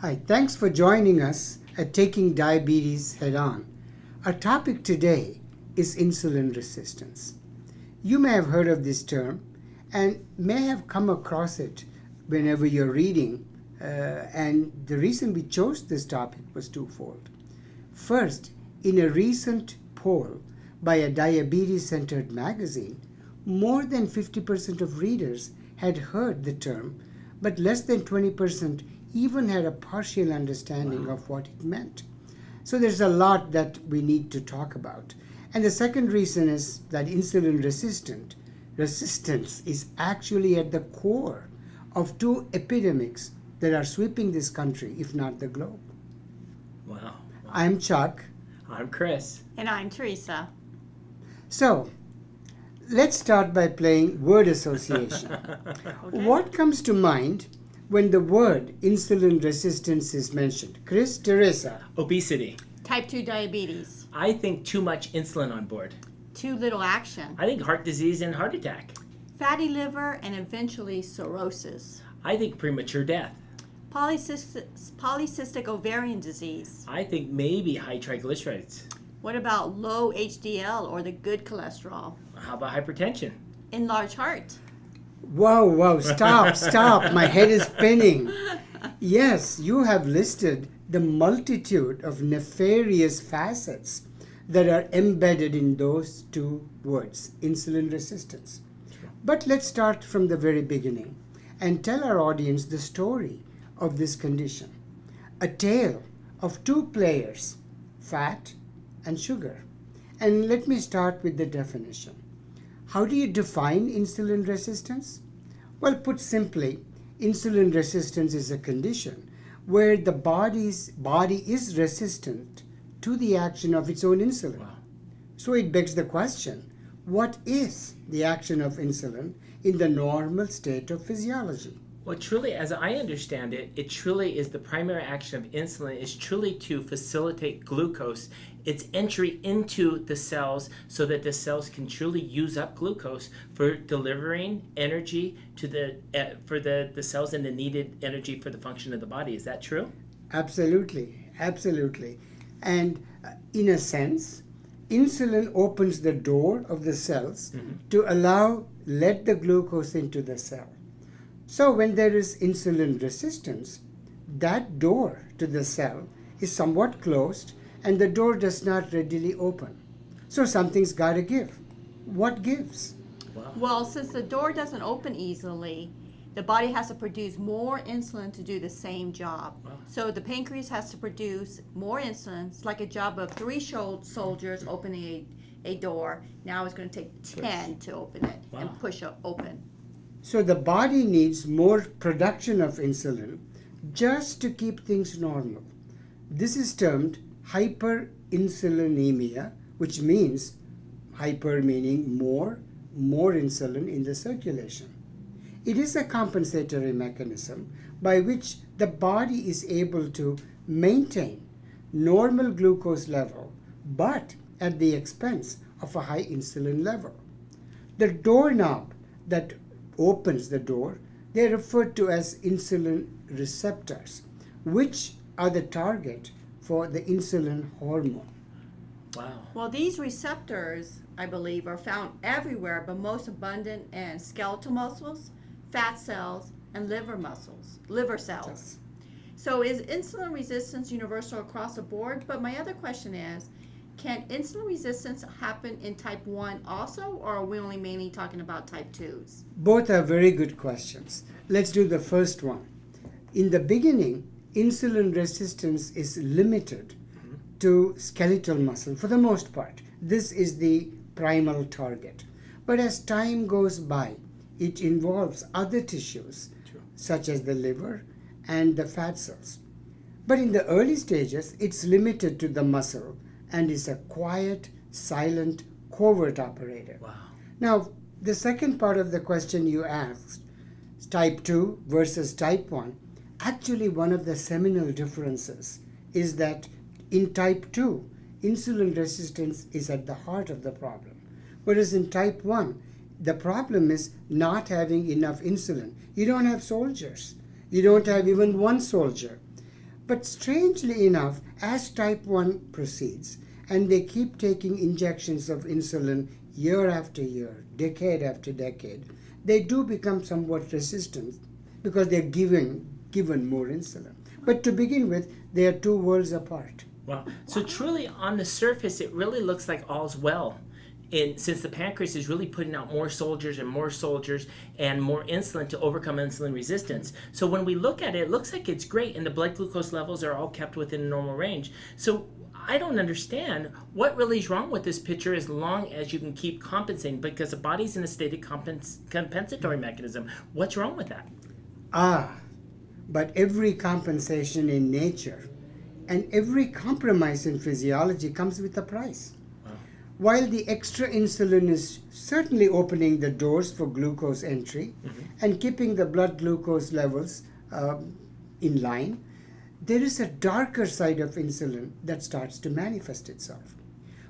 Hi, thanks for joining us at Taking Diabetes Head On. Our topic today is insulin resistance. You may have heard of this term and may have come across it whenever you're reading, and the reason we chose this topic was twofold. First, in a recent poll by a diabetes-centered magazine, more than 50% of readers had heard the term, but less than 20% even had a partial understanding of what it meant. So there's a lot that we need to talk about. And the second reason is that insulin resistance is actually at the core of two epidemics that are sweeping this country, if not the globe. Wow. I'm Chuck. I'm Chris. And I'm Teresa. So, let's start by playing word association. Okay. What comes to mind when the word insulin resistance is mentioned? Chris, Teresa. Obesity. Type 2 diabetes. I think too much insulin on board. Too little action. I think heart disease and heart attack. Fatty liver and eventually cirrhosis. I think premature death. Polycystic ovarian disease. I think maybe high triglycerides. What about low HDL or the good cholesterol? How about hypertension? Enlarged heart. Whoa, stop. My head is spinning. Yes, you have listed the multitude of nefarious facets that are embedded in those two words, insulin resistance. But let's start from the very beginning and tell our audience the story of this condition. A tale of two players, fat and sugar. And let me start with the definition. How do you define insulin resistance? Well, put simply, insulin resistance is a condition where the body is resistant to the action of its own insulin. Wow. So it begs the question, what is the action of insulin in the normal state of physiology? Well, truly, as I understand it, it truly is the primary action of insulin is truly to facilitate glucose, its entry into the cells so that the cells can truly use up glucose for delivering energy to the cells and the needed energy for the function of the body. Is that true? Absolutely. And in a sense, insulin opens the door of the cells to let the glucose into the cell. So when there is insulin resistance, that door to the cell is somewhat closed and the door does not readily open. So something's got to give. What gives? Wow. Well, since the door doesn't open easily, the body has to produce more insulin to do the same job. Wow. So the pancreas has to produce more insulin. It's like a job of 3 soldiers opening a door. Now it's going to take 10 to open it and push it open. So the body needs more production of insulin just to keep things normal. This is termed hyperinsulinemia, which means hyper meaning more insulin in the circulation. It is a compensatory mechanism by which the body is able to maintain normal glucose level, but at the expense of a high insulin level. The doorknob that opens the door, they are referred to as insulin receptors, which are the target for the insulin hormone. Wow. Well, these receptors, I believe, are found everywhere, but most abundant in skeletal muscles, fat cells, and liver cells. So is insulin resistance universal across the board? But my other question is, can insulin resistance happen in type 1 also, or are we only mainly talking about type 2s? Both are very good questions. Let's do the first one. In the beginning, insulin resistance is limited to skeletal muscle for the most part. This is the primal target. But as time goes by, it involves other tissues, such as the liver and the fat cells. But in the early stages, it's limited to the muscle and is a quiet, silent, covert operator. Wow. Now, the second part of the question you asked, type 2 versus type 1, actually one of the seminal differences is that in type 2, insulin resistance is at the heart of the problem. Whereas in type 1, the problem is not having enough insulin. You don't have soldiers. You don't have even one soldier. But strangely enough, as type 1 proceeds and they keep taking injections of insulin year after year, decade after decade, they do become somewhat resistant because they're given more insulin. But to begin with, they are two worlds apart. Wow. So truly on the surface, it really looks like all's well. And since the pancreas is really putting out more soldiers and more insulin to overcome insulin resistance. So when we look at it, it looks like it's great and the blood glucose levels are all kept within normal range. So I don't understand what really is wrong with this picture as long as you can keep compensating, because the body's in a state of compensatory mechanism. What's wrong with that? But every compensation in nature and every compromise in physiology comes with a price. While the extra insulin is certainly opening the doors for glucose entry and keeping the blood glucose levels in line, there is a darker side of insulin that starts to manifest itself.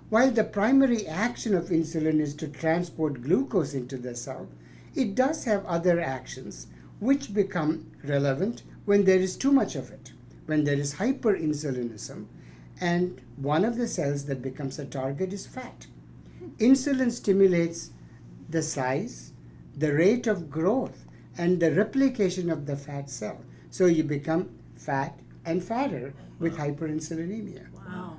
While the primary action of insulin is to transport glucose into the cell, it does have other actions which become relevant when there is too much of it, when there is hyperinsulinism, and one of the cells that becomes a target is fat. Insulin stimulates the size, the rate of growth, and the replication of the fat cell. So you become fat and fatter with hyperinsulinemia. Wow.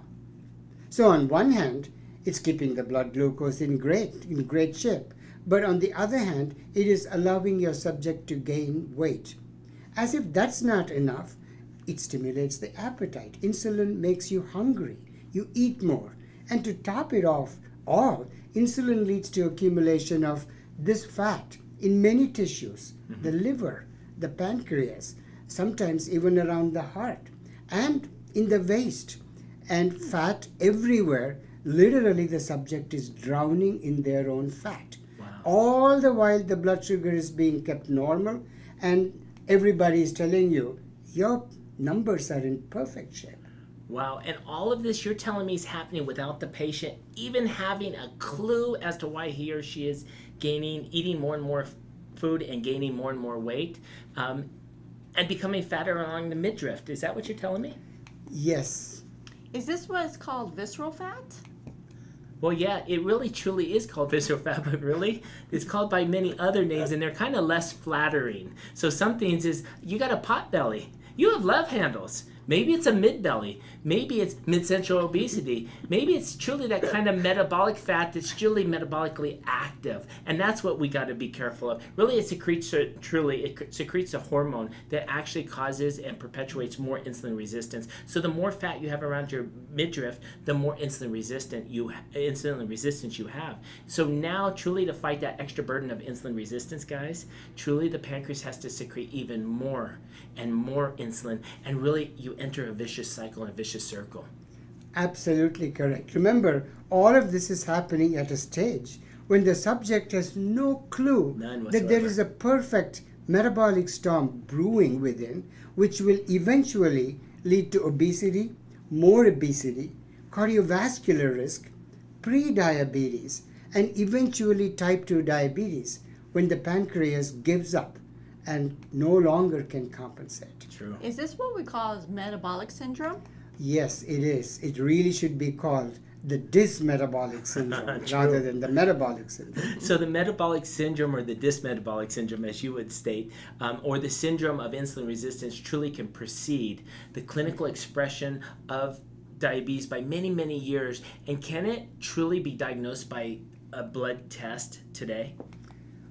So on one hand, it's keeping the blood glucose in great shape. But on the other hand, it is allowing your subject to gain weight. As if that's not enough, it stimulates the appetite. Insulin makes you hungry. You eat more. And to top it off all, insulin leads to accumulation of this fat in many tissues, the liver, the pancreas, sometimes even around the heart, and in the waist, and fat everywhere. Literally, the subject is drowning in their own fat. Wow. All the while, the blood sugar is being kept normal, and everybody is telling you, your numbers are in perfect shape. Wow, and all of this you're telling me is happening without the patient even having a clue as to why he or she is eating more and more food and gaining more and more weight, and becoming fatter along the midriff. Is that what you're telling me? Yes. Is this what's called visceral fat? Well, yeah, it really truly is called visceral fat, but really, it's called by many other names, and they're kind of less flattering. So some things is, you got a pot belly. You have love handles. Maybe it's a mid-belly. Maybe it's mid-central obesity. Maybe it's truly that kind of metabolic fat that's truly metabolically active. And that's what we got to be careful of. Really, it secretes a hormone that actually causes and perpetuates more insulin resistance. So the more fat you have around your midriff, the more insulin resistance you have. So now, truly, to fight that extra burden of insulin resistance, guys, truly the pancreas has to secrete even more and more insulin. And really, you enter a vicious cycle and a vicious circle. Absolutely correct. Remember, all of this is happening at a stage when the subject has no clue that there is a perfect metabolic storm brewing within, which will eventually lead to obesity, more obesity, cardiovascular risk, pre-diabetes, and eventually type 2 diabetes when the pancreas gives up and no longer can compensate. True. Is this what we call metabolic syndrome? Yes, it is. It really should be called the dysmetabolic syndrome rather than the metabolic syndrome. So the metabolic syndrome, or the dysmetabolic syndrome, as you would state, or the syndrome of insulin resistance, truly can precede the clinical expression of diabetes by many, many years. And can it truly be diagnosed by a blood test today?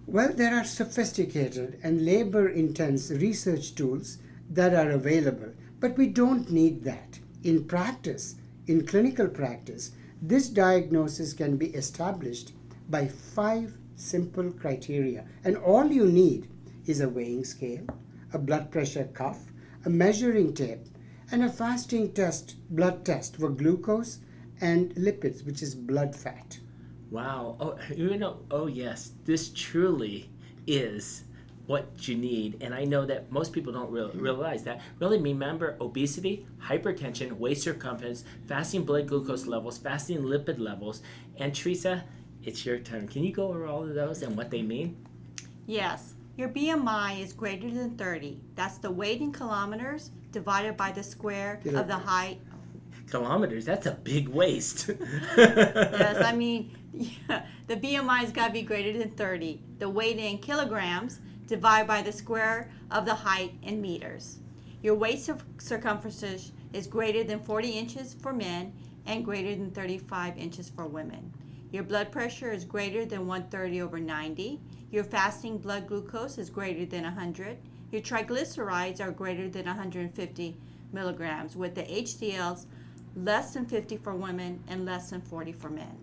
Well, there are sophisticated and labor-intense research tools that are available, but we don't need that. In practice, in clinical practice, this diagnosis can be established by 5 simple criteria, and all you need is a weighing scale, a blood pressure cuff, a measuring tape, and a fasting blood test for glucose and lipids, which is blood fat. Wow. Oh yes, this truly is what you need. And I know that most people don't realize that. Really, remember obesity, hypertension, waist circumference, fasting blood glucose levels, fasting lipid levels. And Teresa, it's your turn. Can you go over all of those and what they mean? Yes. Your BMI is greater than 30. That's the weight in kilometers divided by the square of the height. Kilometers, that's a big waist. Yes, I mean, yeah, the BMI's got to be greater than 30. The weight in kilograms divided by the square of the height in meters. Your waist circumference is greater than 40 inches for men and greater than 35 inches for women. Your blood pressure is greater than 130/90. Your fasting blood glucose is greater than 100. Your triglycerides are greater than 150 milligrams, with the HDLs less than 50 for women and less than 40 for men.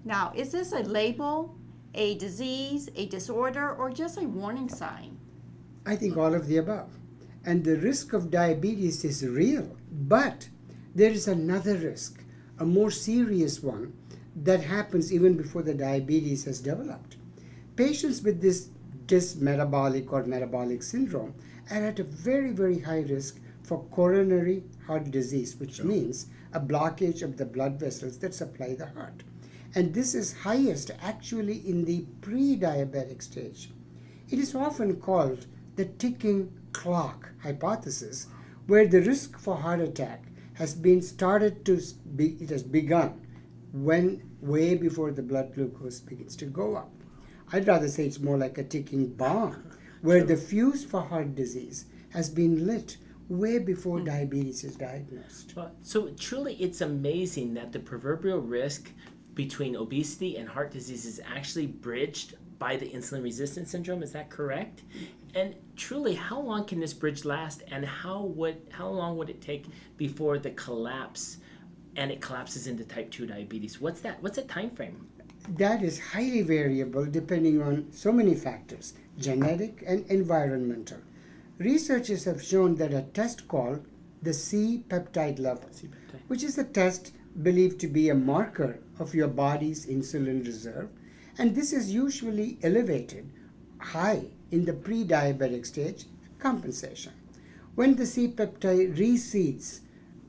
Now, is this a label, a disease, a disorder, or just a warning sign? I think all of the above. And the risk of diabetes is real, but there is another risk, a more serious one, that happens even before the diabetes has developed. Patients with this dysmetabolic or metabolic syndrome are at a very, very high risk for coronary heart disease, which means a blockage of the blood vessels that supply the heart. And this is highest actually in the pre-diabetic stage. It is often called the ticking clock hypothesis, where the risk for heart attack has begun when way before the blood glucose begins to go up. I'd rather say it's more like a ticking bomb, where the fuse for heart disease has been lit way before diabetes is diagnosed. Well, so truly it's amazing that the proverbial risk between obesity and heart disease is actually bridged by the insulin resistance syndrome. Is that correct? And truly, how long can this bridge last, and how long would it take before the collapse and it collapses into type 2 diabetes? What's the time frame? That is highly variable depending on so many factors, genetic and environmental. Researchers have shown that a test called the C-peptide level, which is a test believed to be a marker of your body's insulin reserve, and this is usually elevated high in the pre-diabetic stage, compensation. When the C-peptide recedes,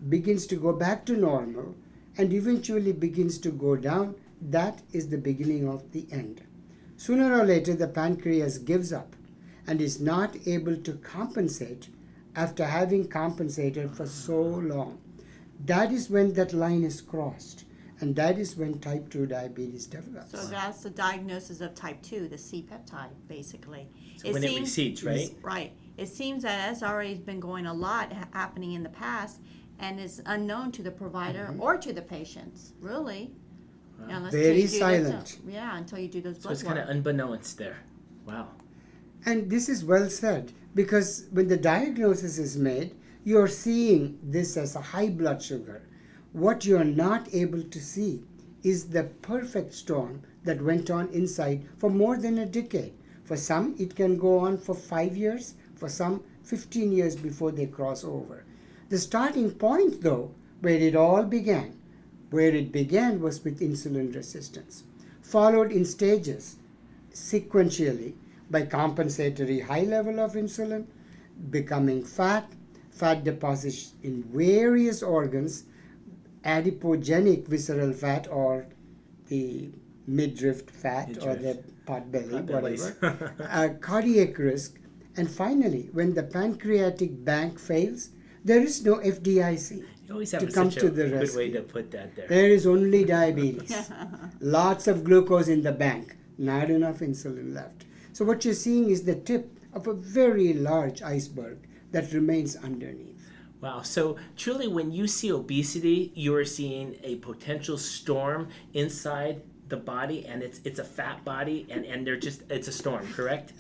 begins to go back to normal, and eventually begins to go down, that is the beginning of the end. Sooner or later, the pancreas gives up and is not able to compensate after having compensated for so long. That is when that line is crossed, and that is when type 2 diabetes develops. So that's the diagnosis of type 2, the C-peptide, basically. So when it recedes, right? Right. It seems that has already been going a lot happening in the past, and is unknown to the provider or to the patients, really. Unless Very you do silent. until you do those So blood it's kind of work. unbeknownst there. Wow. And this is well said, because when the diagnosis is made, you're seeing this as a high blood sugar. What you're not able to see is the perfect storm that went on inside for more than a decade. For some, it can go on for 5 years, for some 15 years before they cross over. The starting point, though, where it began was with insulin resistance, followed in stages sequentially by compensatory high level of insulin, becoming fat deposits in various organs, adipogenic visceral fat or the midriff fat or the pot belly, whatever, cardiac risk, and finally, when the pancreatic bank fails, there is no FDIC You always have to come such to a the good rescue. way to put that there. There is only diabetes. Lots of glucose in the bank, not enough insulin left. So what you're seeing is the tip of a very large iceberg that remains underneath. Wow. So truly, when you see obesity, you are seeing a potential storm inside the body, and it's a fat body, and it's a storm, correct?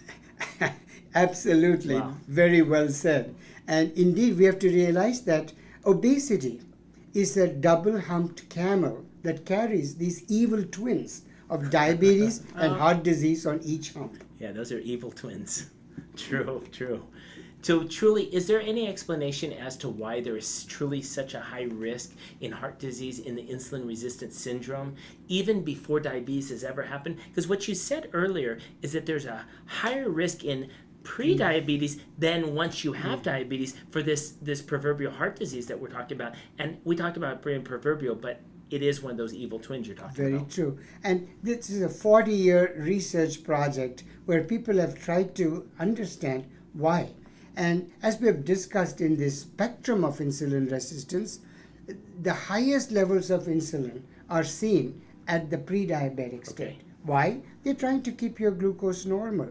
Absolutely. Wow. Very well said. And indeed, we have to realize that obesity is a double-humped camel that carries these evil twins of diabetes and heart disease on each hump. Yeah, those are evil twins. True. So truly, is there any explanation as to why there is truly such a high risk in heart disease in the insulin resistant syndrome, even before diabetes has ever happened? Because what you said earlier is that there's a higher risk in pre-diabetes than once you have diabetes for this proverbial heart disease that we're talking about. And we talked about proverbial, but it is one of those evil twins you're talking Very about. true. And this is a 40-year research project where people have tried to understand why. And as we have discussed in this spectrum of insulin resistance, the highest levels of insulin are seen at the pre-diabetic state. Okay. Why? They're trying to keep your glucose normal.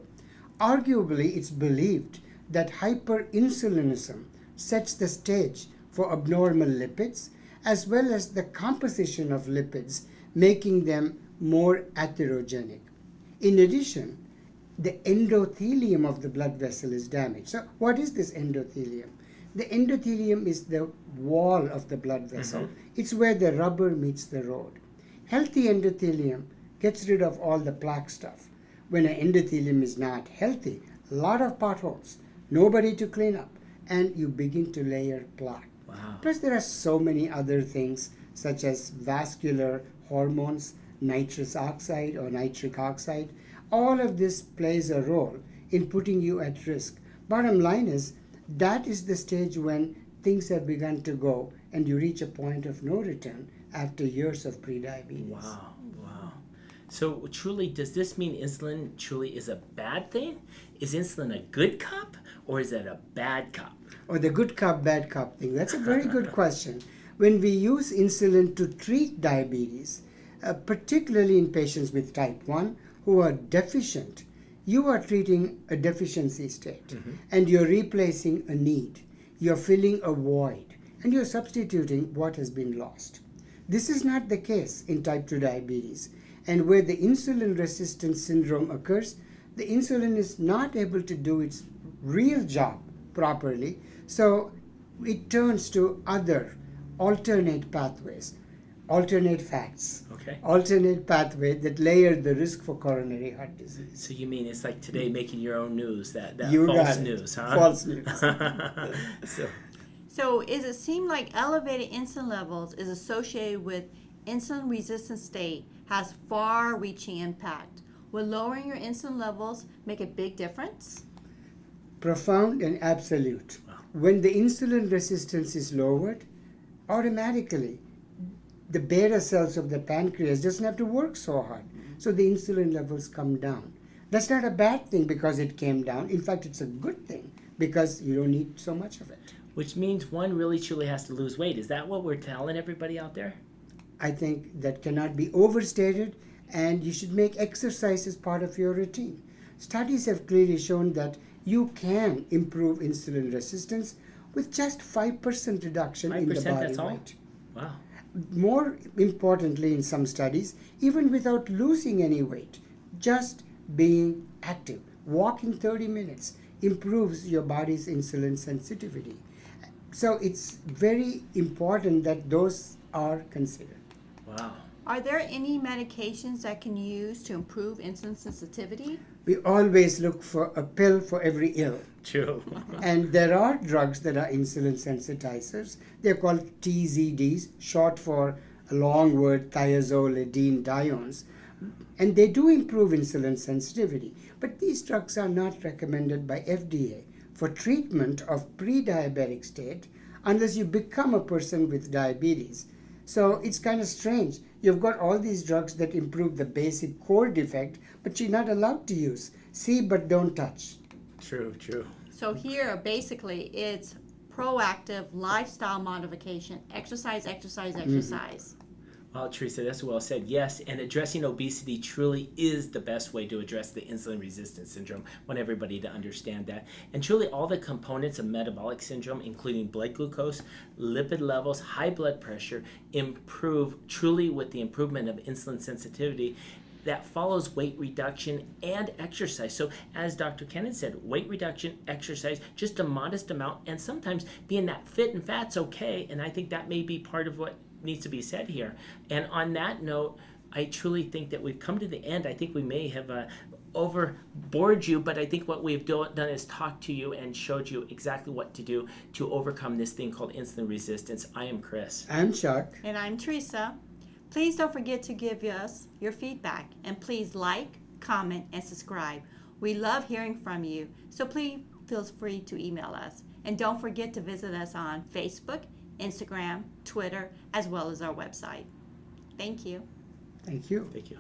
Arguably, it's believed that hyperinsulinism sets the stage for abnormal lipids as well as the composition of lipids, making them more atherogenic. In addition, the endothelium of the blood vessel is damaged. So what is this endothelium? The endothelium is the wall of the blood vessel. It's where the rubber meets the road. Healthy endothelium gets rid of all the plaque stuff. When an endothelium is not healthy, a lot of potholes, nobody to clean up, and you begin to layer plaque. Wow. Plus, there are so many other things such as vascular hormones, nitrous oxide or nitric oxide. All of this plays a role in putting you at risk. Bottom line is, that is the stage when things have begun to go and you reach a point of no return after years of prediabetes. Wow, wow. So truly, does this mean insulin truly is a bad thing? Is insulin a good cop or is it a bad cop? Or the good cop, bad cop thing. That's a very good question. When we use insulin to treat diabetes, particularly in patients with type 1 who are deficient, you are treating a deficiency state and you're replacing a need. You're filling a void and you're substituting what has been lost. This is not the case in type 2 diabetes, and where the insulin resistance syndrome occurs, the insulin is not able to do its real job properly, so it turns to other alternate pathways, alternate fats, alternate pathway that layer the risk for coronary heart disease. So you mean it's like today making your own news, that You false got it. news, huh? False news. So is it seem like elevated insulin levels is associated with insulin resistant state has far-reaching impact? Will lowering your insulin levels make a big difference? Profound and absolute. When the insulin resistance is lowered, automatically the beta cells of the pancreas doesn't have to work so hard. So the insulin levels come down. That's not a bad thing because it came down. In fact, it's a good thing because you don't need so much of it. Which means one really truly has to lose weight. Is that what we're telling everybody out there? I think that cannot be overstated, and you should make exercise as part of your routine. Studies have clearly shown that you can improve insulin resistance with just 5% reduction in the 5%, body that's all? weight. Wow. More importantly, in some studies, even without losing any weight, just being active, walking 30 minutes improves your body's insulin sensitivity. So it's very important that those are considered. Wow. Are there any medications that can use to improve insulin sensitivity? We always look for a pill for every ill. True. And there are drugs that are insulin sensitizers. They're called TZDs, short for a long word, thiazolidinediones. And they do improve insulin sensitivity. But these drugs are not recommended by FDA for treatment of pre-diabetic state unless you become a person with diabetes. So it's kind of strange. You've got all these drugs that improve the basic core defect, but you're not allowed to use. See but don't touch. True, true. So here, basically, it's proactive lifestyle modification, exercise, exercise, exercise. Well, Teresa, that's well said. Yes, and addressing obesity truly is the best way to address the insulin resistance syndrome. I want everybody to understand that. And truly all the components of metabolic syndrome, including blood glucose, lipid levels, high blood pressure, improve truly with the improvement of insulin sensitivity that follows weight reduction and exercise. So as Dr. Kennan said, weight reduction, exercise, just a modest amount, and sometimes being that fit and fat's okay, and I think that may be part of what needs to be said here. And on that note, I truly think that we've come to the end. I think we may have overboard you, but I think what we've done is talk to you and showed you exactly what to do to overcome this thing called insulin resistance. I am Chris. I'm Chuck. And I'm Teresa. Please don't forget to give us your feedback, and please like, comment, and subscribe. We love hearing from you, so please feel free to email us. And don't forget to visit us on Facebook, Instagram, Twitter, as well as our website. Thank you. Thank you. Thank you.